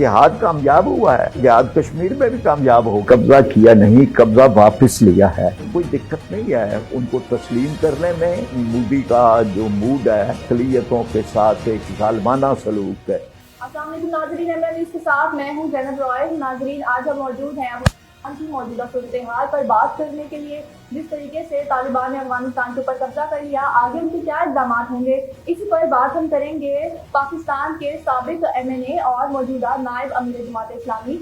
جہاد کامیاب ہوا ہے، جہاد کشمیر میں بھی کامیاب ہو، قبضہ کیا نہیں، قبضہ واپس لیا ہے، کوئی دقت نہیں ہے ان کو تسلیم کرنے میں۔ مودی کا جو موڈ ہے اقلیتوں کے ساتھ ایک ظالمانہ سلوک ہے۔ السلام علیکم ناظرین، اس کے ساتھ میں ہوں زینب رائے۔ ناظرین، آج ہم موجود ہیں افغانستان کی موجودہ صورتحال پر بات کرنے کے لیے۔ جس طریقے سے طالبان نے افغانستان کے اوپر قبضہ کر لیا، آگے ان کے کیا اقدامات ہوں گے، اسی پر بات ہم کریں گے پاکستان کے سابق MNA اور موجودہ نائب امیر جماعت اسلامی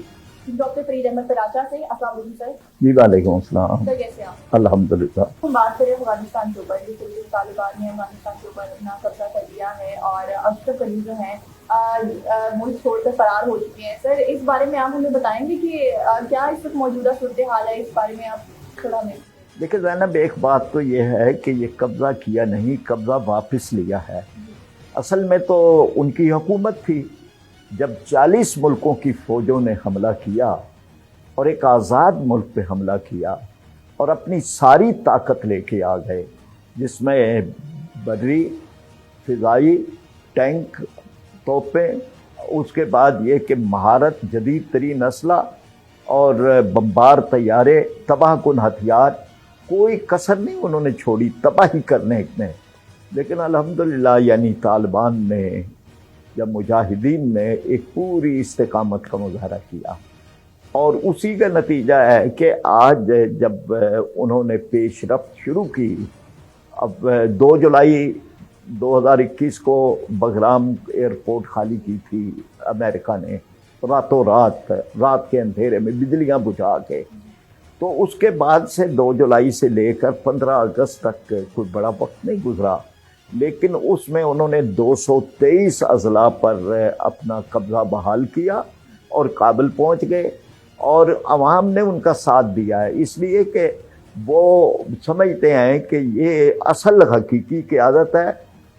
ڈاکٹر فرید احمد فراچا سے۔ السلام علیکم سر۔ جی وعلیکم السلام۔ سر کیسے ہیں؟ الحمدللہ۔ ہم بات کریں افغانستان کے اوپر، جس طریقے سے طالبان نے افغانستان کے اوپر اپنا قبضہ کر لیا ہے اور اب تک قریب جو ہیں ملک چھوڑ کر فرار ہو چکے ہیں۔ سر اس بارے میں آپ ہمیں بتائیں گے کہ کیا اس وقت موجودہ صورتحال ہے، اس بارے میں آپ تھوڑا ہمیں۔ دیکھیں زینب، ایک بات تو یہ ہے کہ یہ قبضہ کیا نہیں، قبضہ واپس لیا ہے۔ اصل میں تو ان کی حکومت تھی جب 40 ملکوں کی فوجوں نے حملہ کیا اور ایک آزاد ملک پہ حملہ کیا اور اپنی ساری طاقت لے کے آ گئے، جس میں بری، فضائی، ٹینک، توپیں، اس کے بعد یہ کہ مہارت، جدید ترین اسلحہ اور بمبار طیارے، تباہ کن ہتھیار، کوئی کسر نہیں انہوں نے چھوڑی تباہی کرنے میں۔ لیکن الحمدللہ یعنی طالبان نے یا مجاہدین نے ایک پوری استقامت کا مظاہرہ کیا، اور اسی کا نتیجہ ہے کہ آج جب انہوں نے پیش رفت شروع کی، اب 2 جولائی 2021 کو بغرام ایئرپورٹ خالی کی تھی امریکہ نے، راتوں رات کے اندھیرے میں بجلیاں بجھا کے، تو اس کے بعد سے 2 جولائی سے لے کر 15 اگست تک کوئی بڑا وقت نہیں گزرا، لیکن اس میں انہوں نے 223 اضلاع پر اپنا قبضہ بحال کیا اور کابل پہنچ گئے، اور عوام نے ان کا ساتھ دیا ہے، اس لیے کہ وہ سمجھتے ہیں کہ یہ اصل حقیقی قیادت ہے،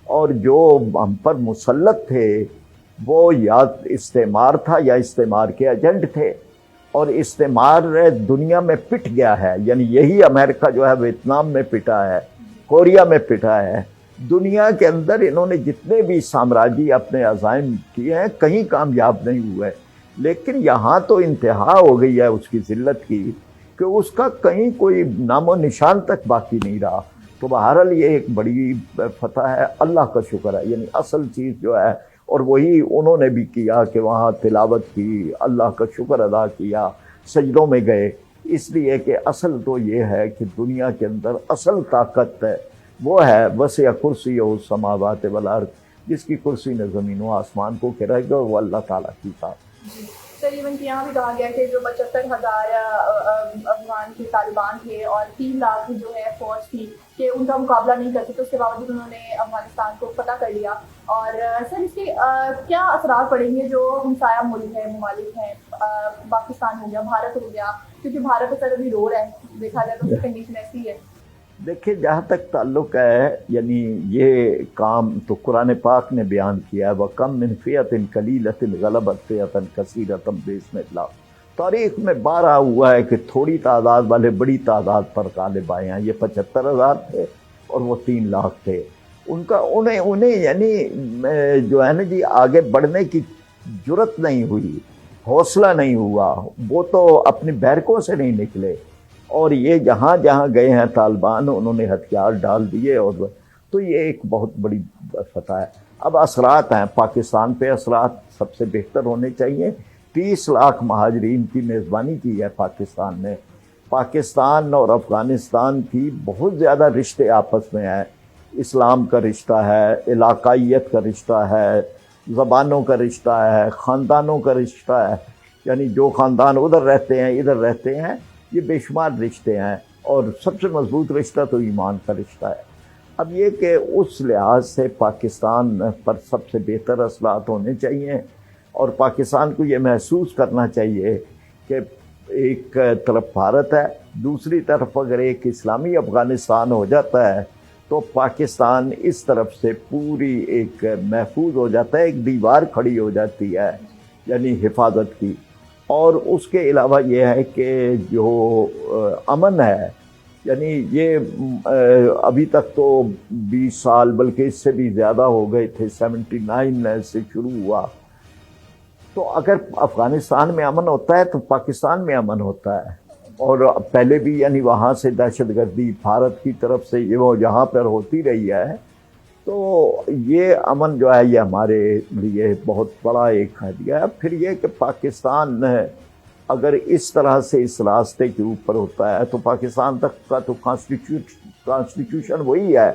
اور جو ہم پر مسلط تھے وہ یا استعمار تھا یا استعمار کے ایجنٹ تھے، اور استعمار دنیا میں پٹ گیا ہے۔ یعنی یہی امریکہ جو ہے ویتنام میں پٹا ہے، کوریا میں پٹا ہے، دنیا کے اندر انہوں نے جتنے بھی سامراجی اپنے عزائم کیے ہیں کہیں کامیاب نہیں ہوئے، لیکن یہاں تو انتہا ہو گئی ہے اس کی ذلت کی کہ اس کا کہیں کوئی نام و نشان تک باقی نہیں رہا۔ تو بہرحال یہ ایک بڑی فتح ہے، اللہ کا شکر ہے، یعنی اصل چیز جو ہے، اور وہی انہوں نے بھی کیا کہ وہاں تلاوت کی، اللہ کا شکر ادا کیا، سجدوں میں گئے، اس لیے کہ اصل تو یہ ہے کہ دنیا کے اندر اصل طاقت ہے وہ ہے وسع کرسی السماوات والارض، جس کی کرسی نے زمین و آسمان کو گھیرا گیا، وہ اللہ تعالیٰ کی ذات۔ تقریباً یہاں بھی کہا گیا کہ جو 75,000 افغان کے طالبان تھے اور 3 لاکھ جو ہے فوج تھی کہ ان کا مقابلہ نہیں کر سکتے، اس کے باوجود انہوں نے افغانستان کو فتح کر لیا۔ اور سر اس کے کیا اثرات پڑیں گے جو ہمسایہ ملک ہیں، ممالک ہیں، پاکستان ہو گیا، بھارت ہو گیا، کیونکہ بھارت سر ابھی رو رہا ہے، دیکھا جائے تو اس کی کنڈیشن ایسی ہے۔ دیکھیں جہاں تک تعلق ہے، یعنی یہ کام تو قرآن پاک نے بیان کیا ہے، وَكَمْ مِنْ فِئَةٍ قَلِيلَةٍ غَلَبَتْ فِئَةً كَثِيرَةً بِإِذْنِ اللَّهِ۔ تاریخ میں بارہا ہوا ہے کہ تھوڑی تعداد والے بڑی تعداد پر غالب آئے ہیں۔ یہ 75,000 تھے اور وہ 3 لاکھ تھے، انہیں یعنی جو ہے نا جی آگے بڑھنے کی جرت نہیں ہوئی، حوصلہ نہیں ہوا، وہ تو اپنی بیرکوں سے نہیں نکلے، اور یہ جہاں جہاں گئے ہیں طالبان انہوں نے ہتھیار ڈال دیے، اور تو یہ ایک بہت بڑی فتح ہے۔ اب اثرات ہیں پاکستان پہ، اثرات سب سے بہتر ہونے چاہیے۔ 30 لاکھ مہاجرین کی میزبانی کی ہے پاکستان نے۔ پاکستان اور افغانستان کی بہت زیادہ رشتے آپس میں ہیں، اسلام کا رشتہ ہے، علاقائیت کا رشتہ ہے، زبانوں کا رشتہ ہے، خاندانوں کا رشتہ ہے، یعنی جو خاندان ادھر رہتے ہیں ادھر رہتے ہیں، یہ بے شمار رشتے ہیں، اور سب سے مضبوط رشتہ تو ایمان کا رشتہ ہے۔ اب یہ کہ اس لحاظ سے پاکستان پر سب سے بہتر اثرات ہونے چاہیے، اور پاکستان کو یہ محسوس کرنا چاہیے کہ ایک طرف بھارت ہے، دوسری طرف اگر ایک اسلامی افغانستان ہو جاتا ہے تو پاکستان اس طرف سے پوری ایک محفوظ ہو جاتا ہے، ایک دیوار کھڑی ہو جاتی ہے یعنی حفاظت کی۔ اور اس کے علاوہ یہ ہے کہ جو امن ہے، یعنی یہ ابھی تک تو 20 سال بلکہ اس سے بھی زیادہ ہو گئے تھے، 79 سے شروع ہوا، تو اگر افغانستان میں امن ہوتا ہے تو پاکستان میں امن ہوتا ہے، اور پہلے بھی یعنی وہاں سے دہشت گردی بھارت کی طرف سے یہ وہ یہاں پر ہوتی رہی ہے، تو یہ امن جو ہے یہ ہمارے لیے بہت بڑا ایک ہدیہ ہے۔ پھر یہ کہ پاکستان اگر اس طرح سے اس راستے کے اوپر ہوتا ہے تو پاکستان تک کا تو کانسٹیٹیوشن وہی ہے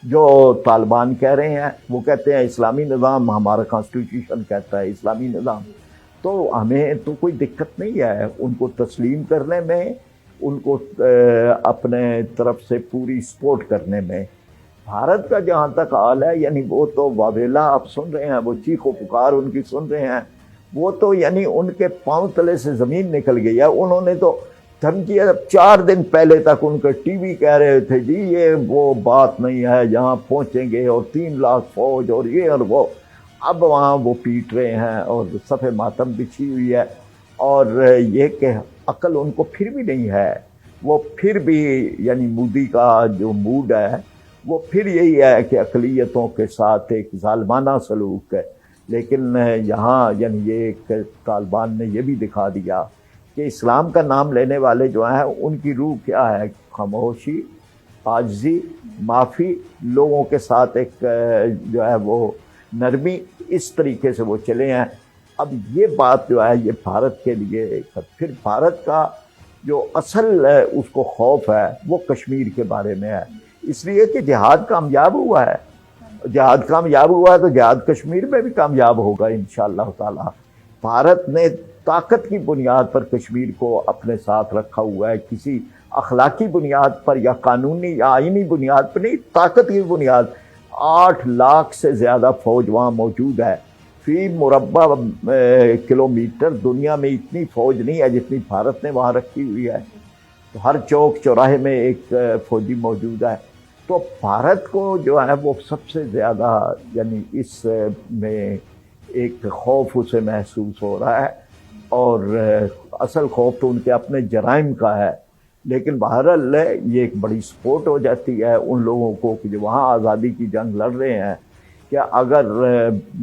جو طالبان کہہ رہے ہیں، وہ کہتے ہیں اسلامی نظام، ہمارا کانسٹیٹیوشن کہتا ہے اسلامی نظام، تو ہمیں تو کوئی دقت نہیں ہے ان کو تسلیم کرنے میں، ان کو اپنے طرف سے پوری سپورٹ کرنے میں۔ بھارت کا جہاں تک حال ہے یعنی وہ تو واویلا آپ سن رہے ہیں، وہ چیخ و پکار ان کی سن رہے ہیں، وہ تو یعنی ان کے پاؤں تلے سے زمین نکل گئی ہے۔ انہوں نے تو دھمکی 4 دن پہلے تک ان کا ٹی وی کہہ رہے تھے جی یہ وہ بات نہیں ہے، یہاں پہنچیں گے اور 3 لاکھ فوج اور یہ اور وہ، اب وہاں وہ پیٹ رہے ہیں اور صف ماتم بچھی ہوئی ہے، اور یہ کہ عقل ان کو پھر بھی نہیں ہے، وہ پھر بھی یعنی مودی کا جو موڈ ہے وہ پھر یہی ہے کہ اقلیتوں کے ساتھ ایک ظالمانہ سلوک ہے۔ لیکن یہاں یعنی یہ کہ طالبان نے یہ بھی دکھا دیا کہ اسلام کا نام لینے والے جو ہیں ان کی روح کیا ہے، خاموشی، عاجزی، معافی، لوگوں کے ساتھ ایک جو ہے وہ نرمی، اس طریقے سے وہ چلے ہیں۔ اب یہ بات جو ہے یہ بھارت کے لیے، پھر بھارت کا جو اصل اس کو خوف ہے وہ کشمیر کے بارے میں ہے، اس لیے کہ جہاد کامیاب ہوا ہے، جہاد کامیاب ہوا ہے تو جہاد کشمیر میں بھی کامیاب ہوگا انشاءاللہ تعالی۔ بھارت نے طاقت کی بنیاد پر کشمیر کو اپنے ساتھ رکھا ہوا ہے، کسی اخلاقی بنیاد پر یا قانونی یا آئینی بنیاد پر نہیں، طاقت کی بنیاد۔ 8 لاکھ سے زیادہ فوج وہاں موجود ہے، فی مربع کلومیٹر دنیا میں اتنی فوج نہیں ہے جتنی بھارت نے وہاں رکھی ہوئی ہے، تو ہر چوک چوراہے میں ایک فوجی موجود ہے۔ تو بھارت کو جو ہے وہ سب سے زیادہ یعنی اس میں ایک خوف اسے محسوس ہو رہا ہے، اور اصل خوف تو ان کے اپنے جرائم کا ہے، لیکن بہرحال یہ ایک بڑی سپورٹ ہو جاتی ہے ان لوگوں کو کہ جو وہاں آزادی کی جنگ لڑ رہے ہیں، کہ اگر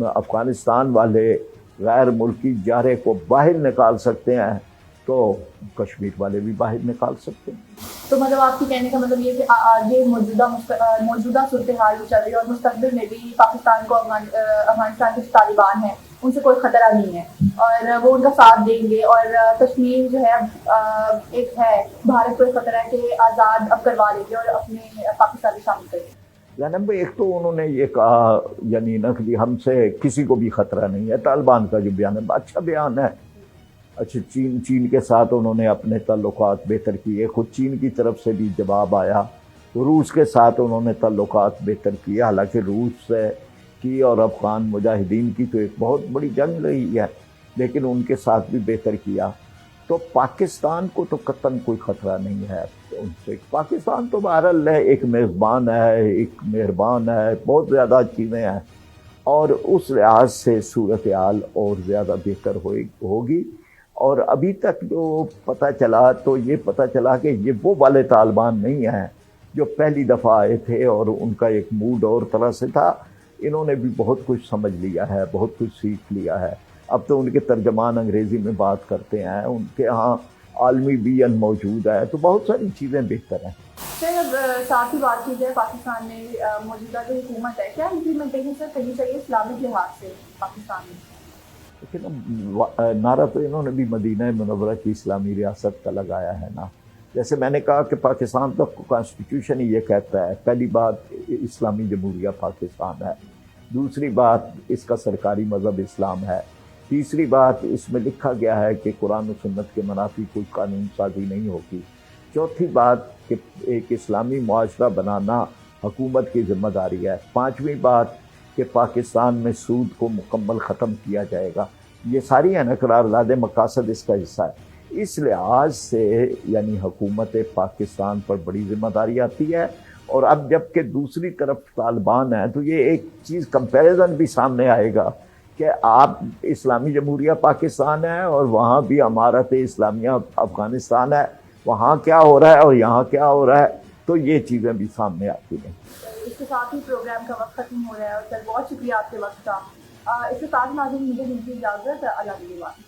افغانستان والے غیر ملکی جارے کو باہر نکال سکتے ہیں تو کشمیر والے بھی باہر نکال سکتے ہیں۔ تو مطلب آپ کی کہنے کا مطلب یہ کہ یہ موجودہ صورتحال جو چل رہی ہے اور مستقبل میں بھی پاکستان کو افغانستان کے طالبان ہیں ان سے کوئی خطرہ نہیں ہے اور وہ ان کا ساتھ دیں گے، اور کشمیر جو ہے ایک ہے بھارت کو ایک خطرہ ہے کہ آزاد اب کروا لیں گے اور اپنے پاکستان میں شامل کریں گے۔ جناب ایک تو انہوں نے یہ کہا یعنی نہ کہ ہم سے کسی کو بھی خطرہ نہیں ہے، طالبان کا جو بیان ہے اچھا بیان ہے۔ اچھا چین کے ساتھ انہوں نے اپنے تعلقات بہتر کیے، خود چین کی طرف سے بھی جواب آیا، روس کے ساتھ انہوں نے تعلقات بہتر کیے، حالانکہ روس کی اور افغان مجاہدین کی تو ایک بہت بڑی جنگ رہی ہے، لیکن ان کے ساتھ بھی بہتر کیا۔ تو پاکستان کو تو قطعاً کوئی خطرہ نہیں ہے ان سے۔ پاکستان تو بہرحال ایک میزبان ہے، ایک مہربان ہے، بہت زیادہ چیزیں ہیں، اور اس لحاظ سے صورتحال اور زیادہ بہتر ہوگی۔ اور ابھی تک جو پتہ چلا تو یہ پتہ چلا کہ یہ وہ والے طالبان نہیں ہیں جو پہلی دفعہ آئے تھے اور ان کا ایک موڈ اور طرح سے تھا۔ انہوں نے بھی بہت کچھ سمجھ لیا ہے، بہت کچھ سیکھ لیا ہے، اب تو ان کے ترجمان انگریزی میں بات کرتے ہیں، ان کے ہاں عالمی بیان موجود ہے، تو بہت ساری چیزیں بہتر ہیں۔ سر ساتھ ہی بات کی جائے پاکستان میں موجودہ جو حکومت ہے، کیا امپلیمنٹیشن سے کرنی چاہیے اسلامک لحاظ سے پاکستان میں؟ لیکن نعرہ تو انہوں نے بھی مدینہ منورہ کی اسلامی ریاست کا لگایا ہے نا۔ جیسے میں نے کہا کہ پاکستان کا کانسٹیٹیوشن ہی یہ کہتا ہے، پہلی بات اسلامی جمہوریہ پاکستان ہے، دوسری بات اس کا سرکاری مذہب اسلام ہے، تیسری بات اس میں لکھا گیا ہے کہ قرآن و سنت کے منافی کوئی قانون سازی نہیں ہوگی، چوتھی بات کہ ایک اسلامی معاشرہ بنانا حکومت کی ذمہ داری ہے، پانچویں بات کہ پاکستان میں سود کو مکمل ختم کیا جائے گا۔ یہ ساری ہیں نا قرارداد مقاصد اس کا حصہ ہے۔ اس لحاظ سے یعنی حکومت پاکستان پر بڑی ذمہ داری آتی ہے، اور اب جب کہ دوسری طرف طالبان ہیں تو یہ ایک چیز کمپیریزن بھی سامنے آئے گا کہ آپ اسلامی جمہوریہ پاکستان ہے اور وہاں بھی امارت اسلامیہ افغانستان ہے، وہاں کیا ہو رہا ہے اور یہاں کیا ہو رہا ہے، تو یہ چیزیں بھی سامنے آتی ہیں۔ اس کے ساتھ ہی پروگرام کا وقت ختم ہو رہا ہے، اور سر بہت شکریہ آپ کے وقت کا۔ اس کے ساتھ ناظرین مجھے ملتی اجازت، اللہ کے بعد.